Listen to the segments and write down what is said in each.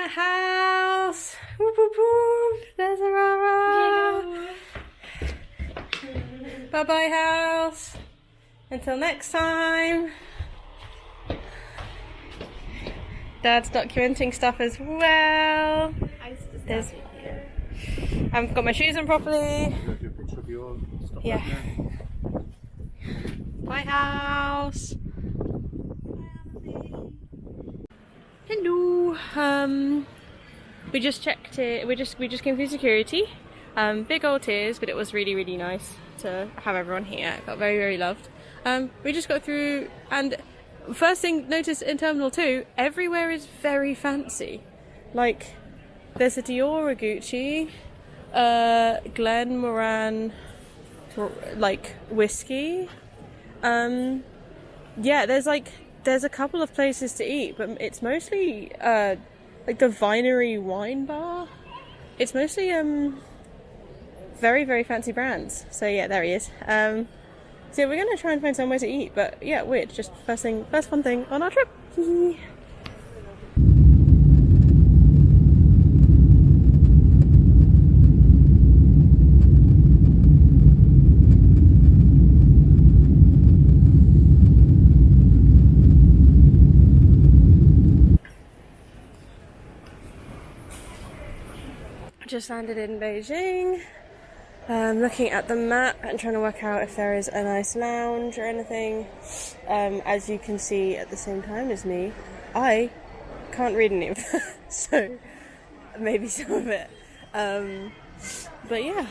at house. Whoop, whoop, whoop. There's Aurora. Bye bye house. Until next time. Dad's documenting stuff as well. I've got my shoes on properly. Yeah. Bye house. Hello. We just checked it. We just came through security. Big old tears, but it was really, really nice to have everyone here. I felt very, very loved. We just got through, and first thing notice in Terminal 2, everywhere is very fancy. Like, there's a Dior, a Gucci, Glen Moran, like whiskey. Yeah, there's a couple of places to eat, but it's mostly like the Vinery wine bar. It's mostly very, very fancy brands. So yeah, there he is. So we're gonna try and find somewhere to eat, but yeah, weird. Just first fun thing on our trip. Just landed in Beijing. Looking at the map and trying to work out if there is a nice lounge or anything. As you can see at the same time as me, I can't read any of that, so maybe some of it. But yeah,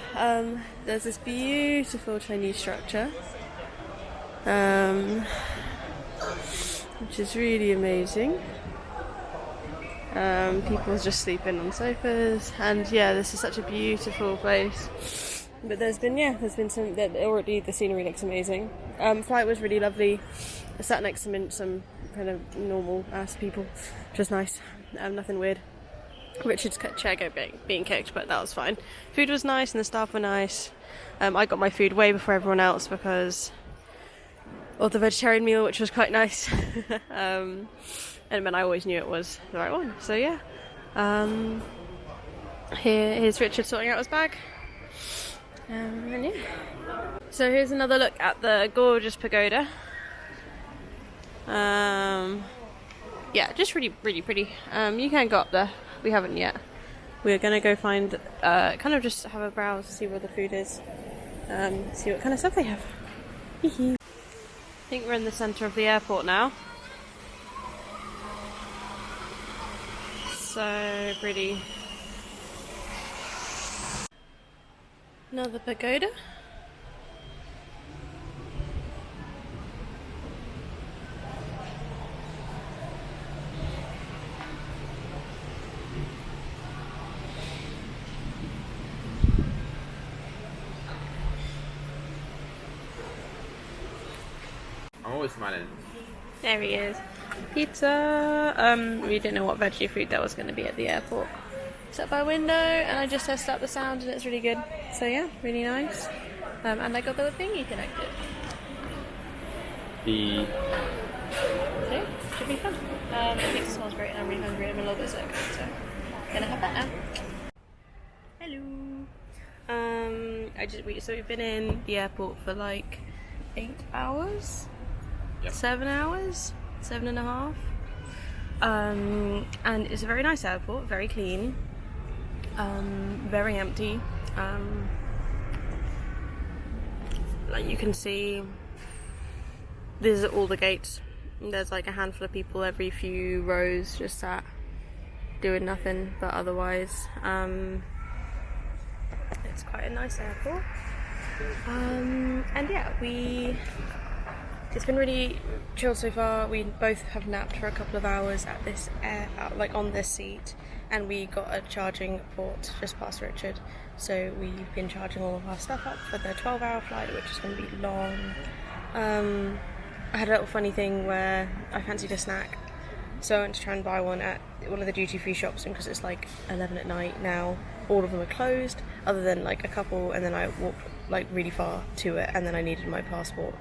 there's this beautiful Chinese structure, which is really amazing. People just sleeping on sofas, and yeah, this is such a beautiful place. But there's been some that already the scenery looks amazing. Flight was really lovely. I sat next to some kind of normal ass people, which was nice. Nothing weird. Richard's chair being kicked, but that was fine. Food was nice and the staff were nice. I got my food way before everyone else because of the vegetarian meal, which was quite nice. And then I always knew it was the right one. So yeah. Here's Richard sorting out his bag. And yeah. So here's another look at the gorgeous pagoda. Yeah, just really, really pretty. You can go up there. We haven't yet. We're gonna go find, kind of just have a browse, see where the food is, see what kind of stuff they have. I think we're in the centre of the airport now. So pretty. Another pagoda. I'm always smiling. There he is. Pizza. We didn't know what veggie food there was going to be at the airport. Sat by a window and I just tested out the sound and it's really good. So yeah, really nice. And I got the thingy connected. The... So, should be fun. I think it smells great and I'm really hungry. I'm a little bit sick, so gonna have that now. Hello. So we've been in the airport for like 8 hours? Yep. 7 hours? 7.5. And it's a very nice airport, very clean, very empty. Like you can see, these are all the gates. There's like a handful of people every few rows just sat doing nothing, but otherwise it's quite a nice airport. And yeah, it's been really chill so far. We both have napped for a couple of hours at this like on this seat, and we got a charging port just past Richard. So we've been charging all of our stuff up for the 12-hour flight, which is going to be long. I had a little funny thing where I fancied a snack, so I went to try and buy one at one of the duty-free shops, and because it's like 11 at night now, all of them are closed, other than like a couple, and then I walked like really far to it, and then I needed my passport,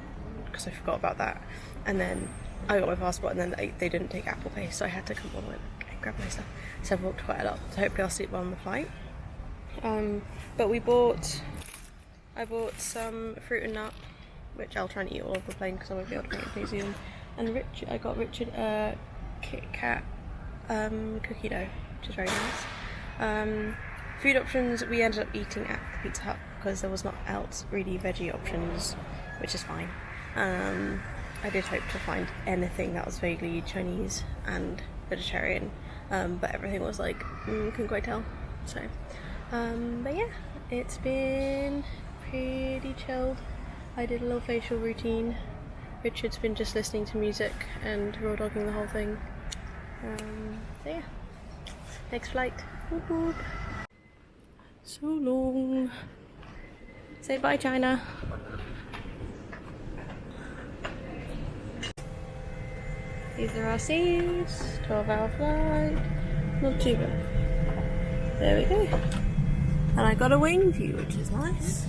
because I forgot about that, and then I got my passport and then they didn't take Apple Pay, so I had to come all the way back grab my stuff. So I've walked quite a lot, so hopefully I'll sleep well on the flight. But I bought some fruit and nut, which I'll try and eat all of the plane because I won't be able to make it to New Zealand. And I got Richard a Kit Kat cookie dough, which is very nice. Food options, we ended up eating at the Pizza Hut because there was not else really veggie options, which is fine. I did hope to find anything that was vaguely Chinese and vegetarian, but everything was like, couldn't quite tell. So, but yeah, it's been pretty chilled. I did a little facial routine. Richard's been just listening to music and raw dogging the whole thing. So yeah, next flight. Whoop whoop. So long. Say bye, China. These are our seats. 12-hour flight. Not too bad. There we go. And I got a wing view, which is nice.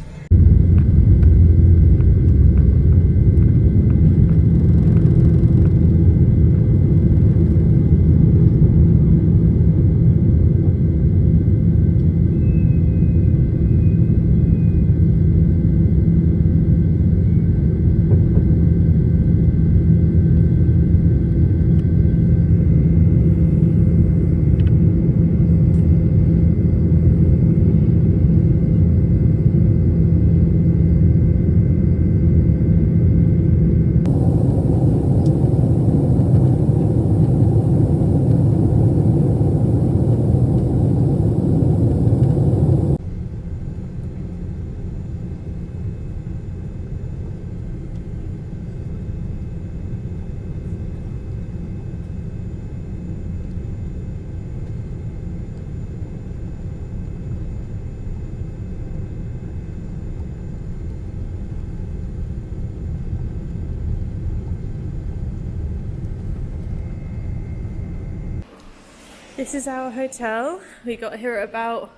This is our hotel. We got here at about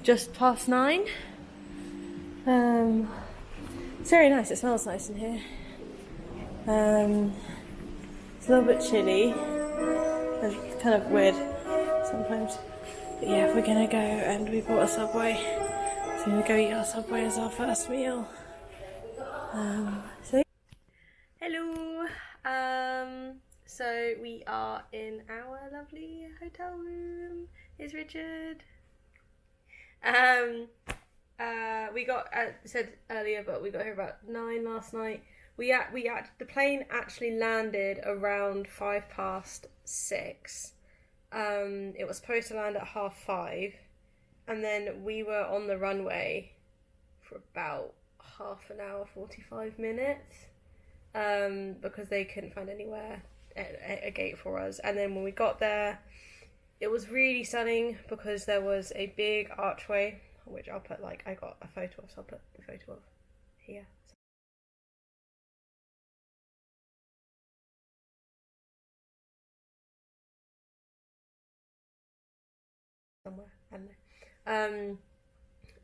just past 9. It's very nice. It smells nice in here. It's a little bit chilly. It's kind of weird sometimes. But yeah, we're gonna go, and we bought a Subway. So we're gonna go eat our Subway as our first meal. So hello. So we are in our lovely hotel room. Here's Richard. We got said earlier, but we got here about 9 last night. The plane actually landed around 6:05. It was supposed to land at 5:30, and then we were on the runway for about half an hour, 45 minutes, because they couldn't find anywhere a gate for us. And then when we got there, it was really stunning because there was a big archway, which I'll put, like, I got a photo of, so I'll put the photo of here. Somewhere, I don't know.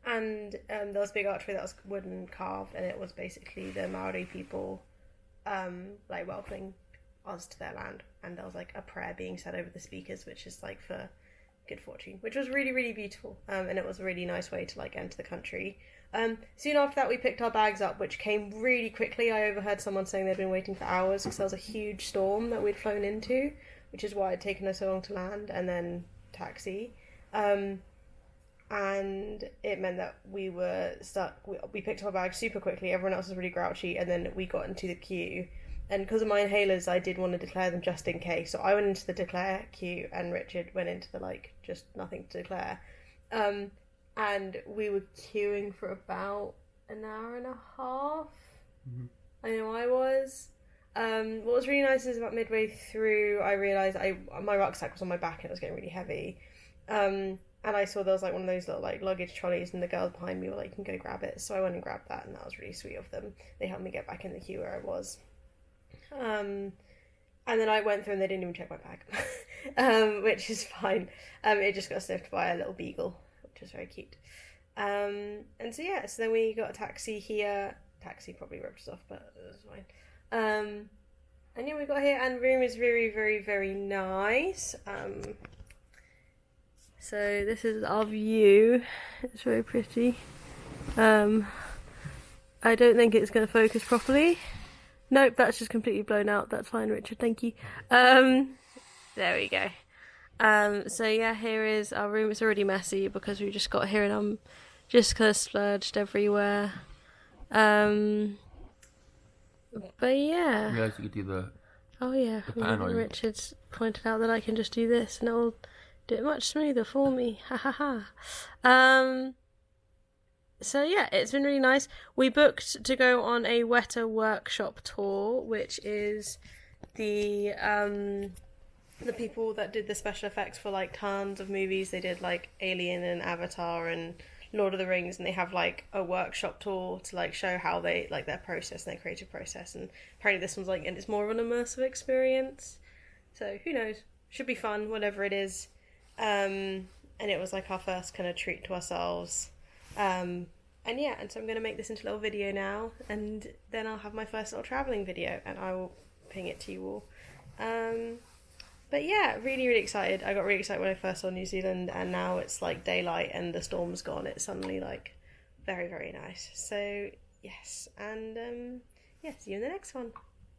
And there was a big archway that was wooden carved, and it was basically the Maori people like welcoming us to their land, and there was like a prayer being said over the speakers, which is like for good fortune, which was really, really beautiful, and it was a really nice way to like enter the country. Soon after that, we picked our bags up, which came really quickly. I overheard someone saying they'd been waiting for hours because there was a huge storm that we'd flown into, which is why it had taken us so long to land and then taxi. And it meant that we were stuck. We picked up our bags super quickly. Everyone else was really grouchy, and then we got into the queue. And because of my inhalers, I did want to declare them just in case. So I went into the declare queue, and Richard went into the like just nothing to declare. And we were queuing for about an hour and a half. Mm-hmm. I know I was. What was really nice is about midway through, I realised my rucksack was on my back and it was getting really heavy. And I saw there was like one of those little like luggage trolleys, and the girls behind me were like, "You can go grab it." So I went and grabbed that, and that was really sweet of them. They helped me get back in the queue where I was. And then I went through and they didn't even check my bag, which is fine. It just got sniffed by a little beagle, which was very cute. And so yeah, so then we got a taxi here. Taxi probably ripped us off, but it was fine. And yeah, we got here, and the room is very, very, very nice. So this is our view. It's very pretty. I don't think it's going to focus properly. Nope, that's just completely blown out. That's fine, Richard, thank you. There we go. So yeah, here is our room. It's already messy because we just got here and I'm just kind of splurged everywhere. But yeah. You guys could do the. Oh yeah, Richard's pointed out that I can just do this and it'll do it much smoother for me. Ha ha ha. So yeah, it's been really nice. We booked to go on a Weta workshop tour, which is the people that did the special effects for like tons of movies. They did like Alien and Avatar and Lord of the Rings, and they have like a workshop tour to like show how they like their process and their creative process. And apparently this one's like, and it's more of an immersive experience. So who knows? Should be fun, whatever it is. And it was like our first kind of treat to ourselves. And yeah, and so I'm going to make this into a little video now, and then I'll have my first little travelling video, and I will ping it to you all. But yeah, really, really excited. I got really excited when I first saw New Zealand, and now it's like daylight and the storm's gone. It's suddenly like very, very nice. So yes, and yeah, see you in the next one.